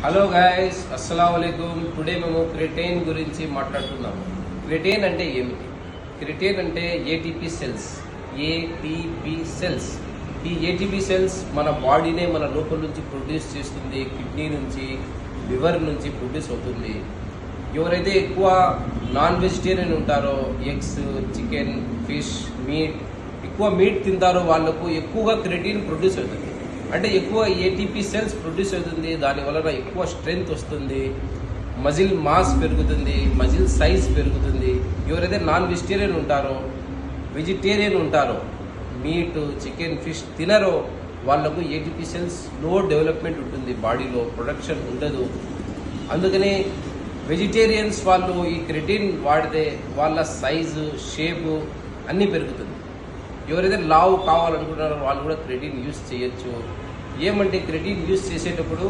Hello guys, అస్సలాము అలైకుం. Today మేము creatine గురించి మాట్లాడుతున్నాము. క్రిటైన్ అంటే ఏమిటి? క్రిటైన్ అంటే ఏటీపీ సెల్స్. ATP cells. ఈ ఏటీపీ సెల్స్ మన బాడీనే మన లోపల నుంచి ప్రొడ్యూస్ చేస్తుంది. కిడ్నీ నుంచి, లివర్ నుంచి ప్రొడ్యూస్ అవుతుంది. ఎవరైతే ఎక్కువ నాన్ వెజిటేరియన్ ఉంటారో, ఎగ్స్, చికెన్, ఫిష్, మీట్, ఎక్కువ మీట్ తింటారో వాళ్ళకు ఎక్కువగా క్రిటైన్ ప్రొడ్యూస్ అవుతుంది. అంటే ఎక్కువ ఏటీపీ సెల్స్ ప్రొడ్యూస్ అవుతుంది. దానివల్ల ఎక్కువ స్ట్రెంగ్త్ వస్తుంది, మజిల్ మాస్ పెరుగుతుంది, మజిల్ సైజ్ పెరుగుతుంది. ఎవరైతే నాన్ వెజిటేరియన్ ఉంటారో, మీట్, చికెన్, ఫిష్ తినరో వాళ్లకు ఏటీపీ సెల్స్ లో డెవలప్మెంట్ ఉంటుంది, బాడీలో ప్రొడక్షన్ ఉండదు. అందుకనే వెజిటేరియన్స్ వాళ్ళు ఈ క్రిటైన్ వాడితే వాళ్ళ సైజు, షేపు అన్నీ పెరుగుతుంది. ఎవరైతే లావు కావాలనుకుంటున్నారో వాళ్ళు కూడా క్రిటైన్ యూస్ చేయొచ్చు. ఏమంటే క్రిటైన్ యూస్ చేసేటప్పుడు